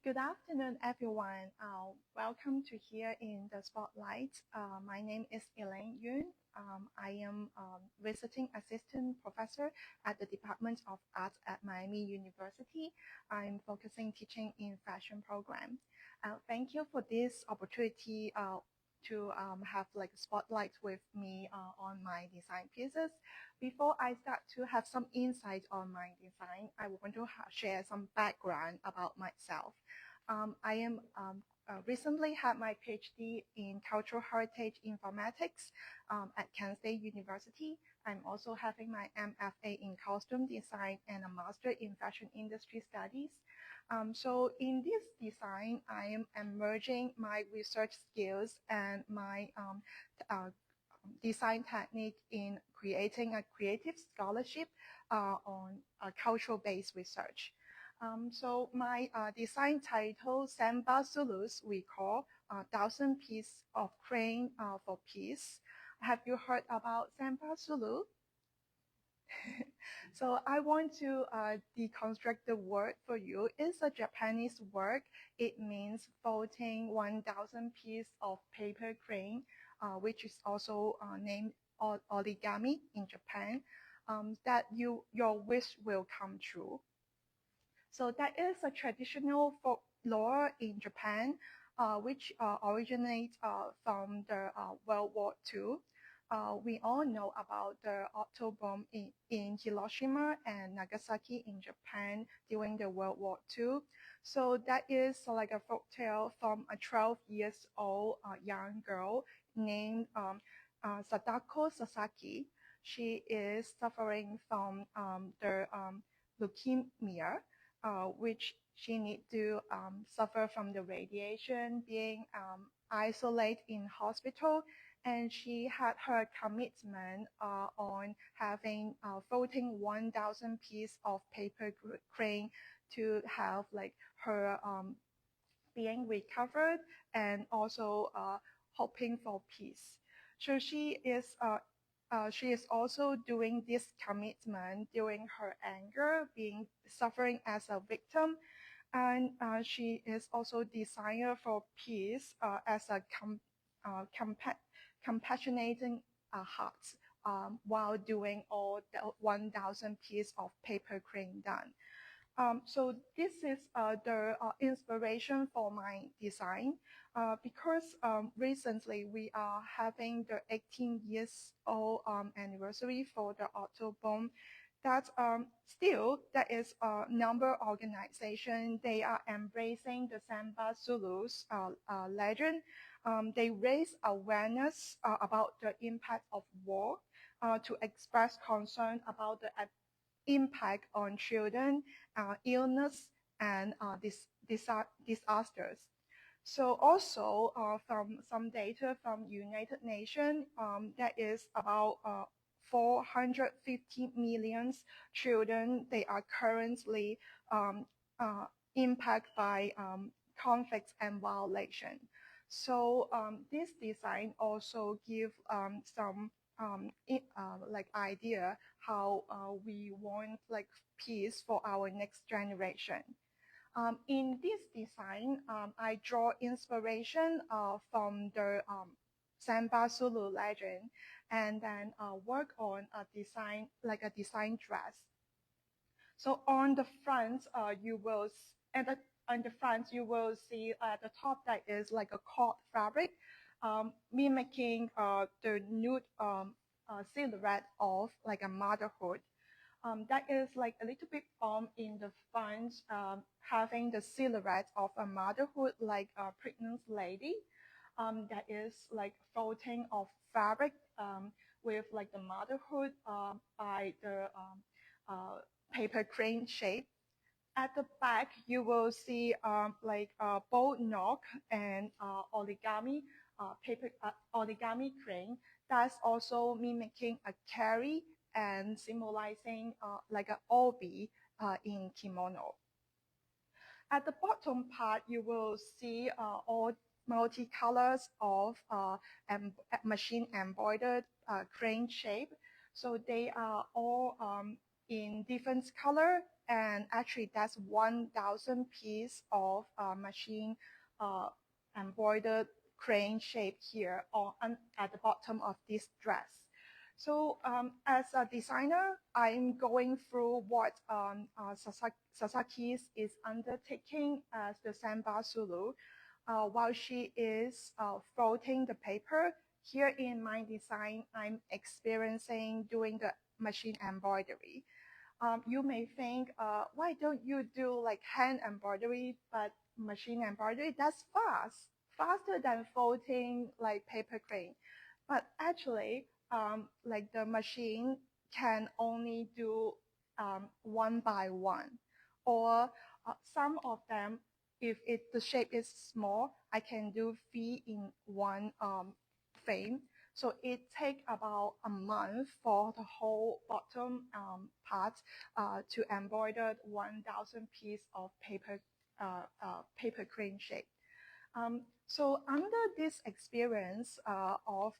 Good afternoon, everyone. Welcome to here in the spotlight. My name is Elaine Yuen. I am visiting assistant professor at the Department of Arts at Miami University. I'm focusing teaching in fashion program. Thank you for this opportunity to have like a spotlight with me on my design pieces. Before I start to have some insight on my design, I want to share some background about myself. I am recently had my PhD in cultural heritage informatics at Kent State University. I'm also having my MFA in costume design and a master in fashion industry studies. So in this design, I am merging my research skills and my design technique in creating a creative scholarship on cultural-based research. So my design title, Senbazuru, we call 1,000 Pieces of Crane for Peace. Have you heard about Senbazuru? So I want to deconstruct the word for you. It's a Japanese word. It means folding 1,000 pieces of paper crane, which is also named origami in Japan, that your wish will come true. So that is a traditional folklore in Japan, which originates from the World War II. We all know about the atom bomb in Hiroshima and Nagasaki in Japan during the World War II. So that is like a folktale from a 12 years old young girl named Sadako Sasaki. She is suffering from the leukemia, which she need to suffer from the radiation, being isolated in hospital, and she had her commitment on having folding 1,000 pieces of paper crane to have like her being recovered and also hoping for peace. So she is also doing this commitment during her anger, suffering as a victim, and she is also desire for peace as a compassionating heart while doing all the 1,000 pieces of paper crane done. So this is the inspiration for my design because recently we are having the 18 years old anniversary for the atom bomb. That still, there is a number of organizations, they are embracing the Senbazuru's legend. They raise awareness about the impact of war to express concern about the impact on children, illness, and disasters. So also from some data from United Nations, that is about 450 million children, they are currently impacted by conflicts and violation. So this design also give some like idea how we want like peace for our next generation. In this design, I draw inspiration from the Senbazuru legend, and then work on a design, like a design dress. So on the front, you will see at the top that is like a cord fabric, mimicking the nude silhouette of like a motherhood. That is like a little bit formed in the front, having the silhouette of a motherhood, like a pregnant lady. That is like folding of fabric with like the motherhood by the paper crane shape. At the back, you will see like a bow knock and origami origami crane. That's also mimicking a carry and symbolizing like an obi in kimono. At the bottom part, you will see all multicolors of machine embroidered crane shape. So they are all in different color and actually that's 1,000 piece of machine embroidered crane shape here at the bottom of this dress. So as a designer, I'm going through what Sasaki is undertaking as the Senbazuru. While she is folding the paper, here in my design, I'm experiencing doing the machine embroidery. You may think, why don't you do like hand embroidery, but machine embroidery? That's faster than folding like paper crane. But actually, like the machine can only do one by one, or some of them, if the shape is small, I can do 3 in one frame. So it takes about a month for the whole bottom part to embroider 1,000 piece of paper crane shape. So under this experience of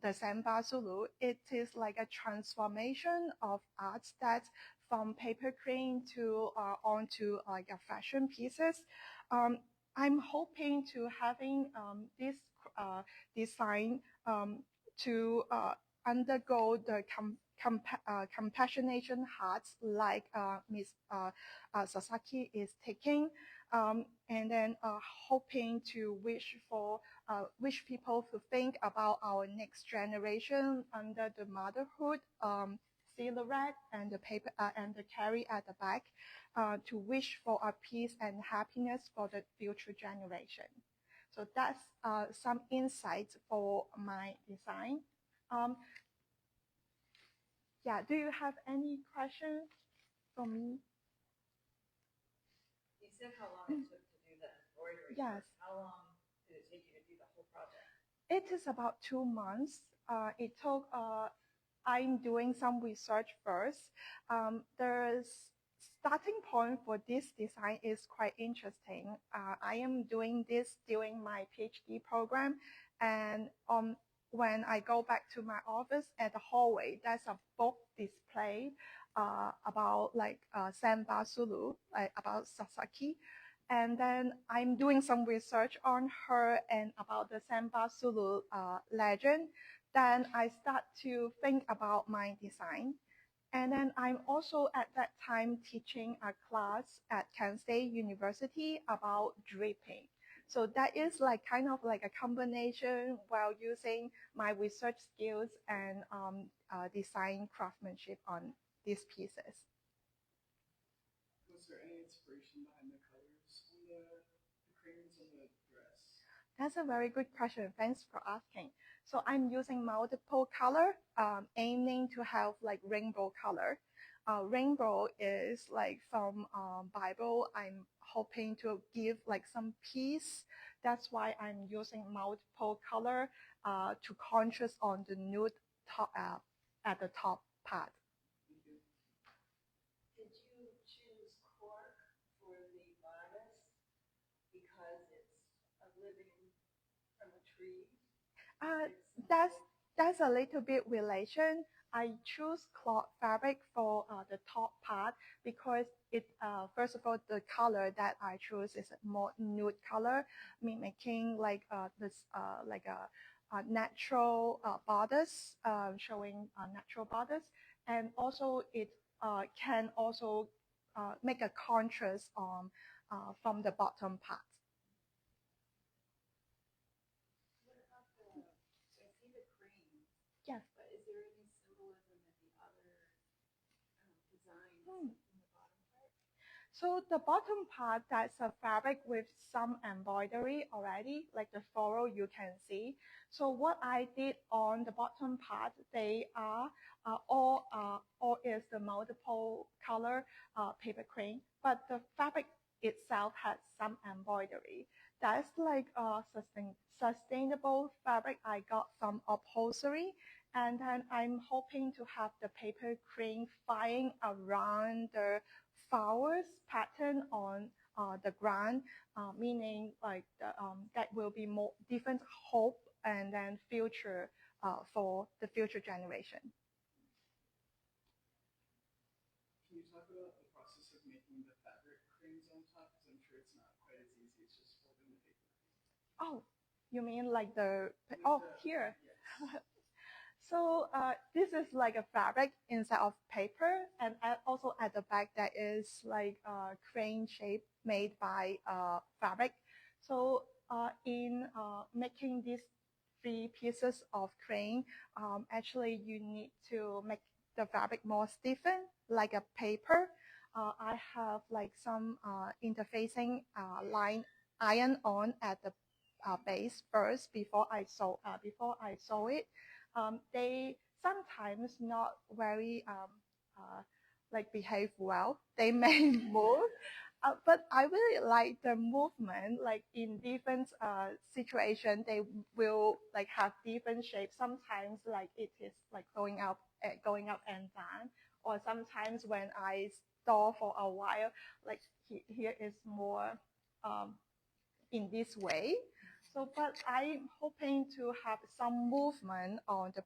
the Senbazuru, it is like a transformation of art that from paper crane to onto like a fashion pieces. I'm hoping to having this design to undergo the compassionation hearts like Ms. Sasaki is taking, and then hoping to wish people to think about our next generation under the motherhood silhouette and the paper and the carry at the back, to wish for a peace and happiness for the future generation. So that's some insights for my design. Yeah, do you have any questions for me? You said how long it took to do the embroidery. Yes. How long did it take you to do the whole project? It is about 2 months. It took, I'm doing some research first. There's starting point for this design is quite interesting. I am doing this during my PhD program, and when I go back to my office at the hallway, there's a book display about like Senbazuru, like about Sasaki. And then I'm doing some research on her and about the Senbazuru legend. Then I start to think about my design. And then I'm also at that time teaching a class at Kent State University about draping. So that is like kind of like a combination while using my research skills and design craftsmanship on these pieces. Was there any inspiration behind the colors on the cranes on the dress? That's a very good question. Thanks for asking. So I'm using multiple color, aiming to have like rainbow color. Rainbow is like from Bible. I'm hoping to give like some peace. That's why I'm using multiple color to contrast on the nude top, at the top part. Did you choose cork for the bodice because it's a living from a tree? That's a little bit relation. I choose cloth fabric for the top part because it first of all the color that I choose is a more nude color, mimicking like this like a natural bodice, showing a natural bodice, and also it can also make a contrast from the bottom part. Yes. But is there any symbolism in the other designs in the bottom part? So the bottom part, that's a fabric with some embroidery already, like the floral you can see. So what I did on the bottom part, they are all is the multiple color paper crane, but the fabric itself has some embroidery. That's like a sustainable fabric I got from upholstery. And then I'm hoping to have the paper crane flying around the flowers pattern on the ground, meaning like that will be more different hope and then future for the future generation. Can you talk about the it's just folding the paper. Oh, you mean like the, With oh, the- here. Yes. So this is like a fabric instead of paper, and also at the back there is like a crane shape made by fabric. So in making these three pieces of crane, actually you need to make the fabric more stiffened like a paper. I have like some interfacing line iron on at the base first before I sew it. They sometimes not very like behave well. They may move, but I really like the movement. Like in different situations, they will like have different shapes. Sometimes like it is like going up and down, or sometimes when I store for a while, like here is more in this way. So, but I'm hoping to have some movement on the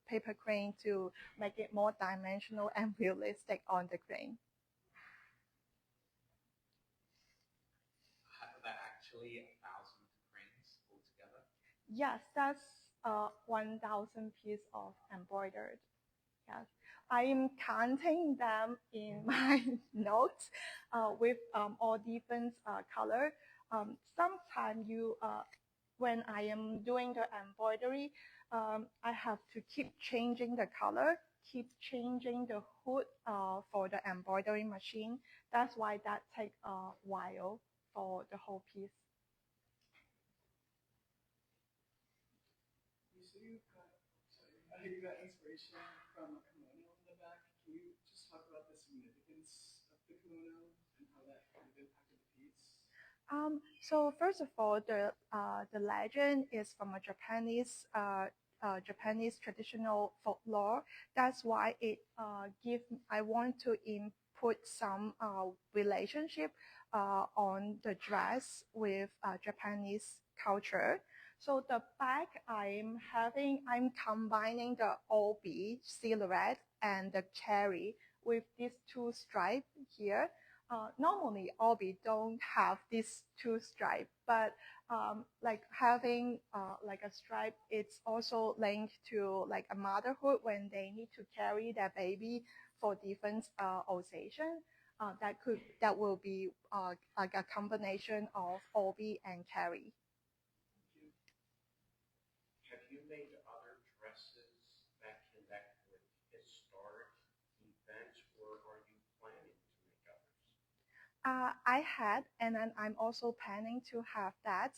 paper crane to make it more dimensional and realistic on the crane. Are there actually 1,000 cranes altogether? Yes, that's 1,000 piece of embroidered. Yes, I am counting them in my notes with all different color. Sometimes when I am doing the embroidery, I have to keep changing the color, keep changing the hood for the embroidery machine. That's why that takes a while for the whole piece. You got inspiration from a kimono in the back. Can you just talk about the significance of the kimono and how that kind of impacted the piece? So first of all, the legend is from a Japanese traditional folklore. That's why I want to input some relationship on the dress with Japanese culture. So the back I'm combining the obi silhouette and the cherry with these two stripes here. Normally obi don't have these two stripes, but like having like a stripe, it's also linked to like a motherhood when they need to carry their baby for different occasion. That will be like a combination of obi and carry. Have you made other dresses that connect with historic events, or are you planning to make others? I had, and then I'm also planning to have that.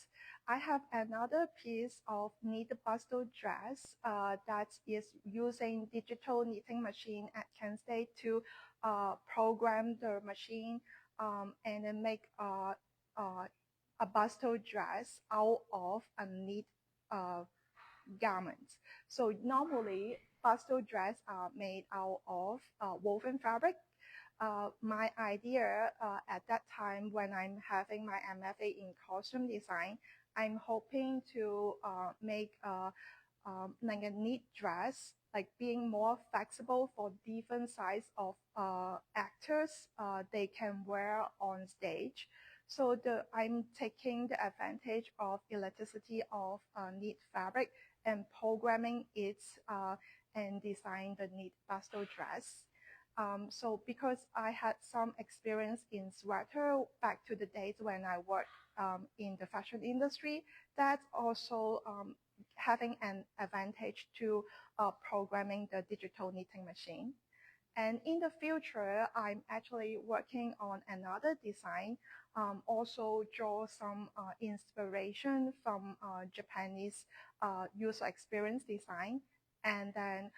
I have another piece of knit bustle dress that is using digital knitting machine at Kent State to program the machine and then make a bustle dress out of a knit uh, garment. So normally bustle dress are made out of woven fabric. My idea at that time when I'm having my MFA in costume design, I'm hoping to make like a knit dress, like being more flexible for different size of actors they can wear on stage. So I'm taking the advantage of elasticity of knit fabric and programming it and design the knit bustle dress. So because I had some experience in sweater back to the days when I worked in the fashion industry, that's also having an advantage to programming the digital knitting machine. And in the future, I'm actually working on another design, also draw some inspiration from Japanese user experience design. And then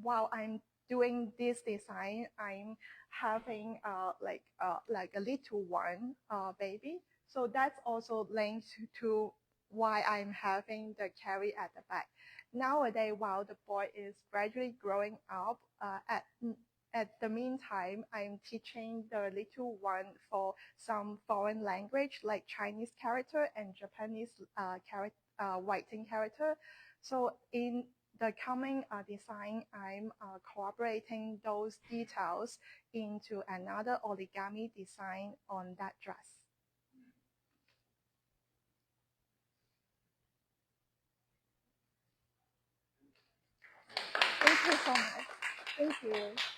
while I'm doing this design, I'm having like a little one baby. So that's also linked to why I'm having the carry at the back. Nowadays, while the boy is gradually growing up, at the meantime, I'm teaching the little one for some foreign language like Chinese character and Japanese writing character. So in the coming design, I'm collaborating those details into another origami design on that dress. so much. Thank you.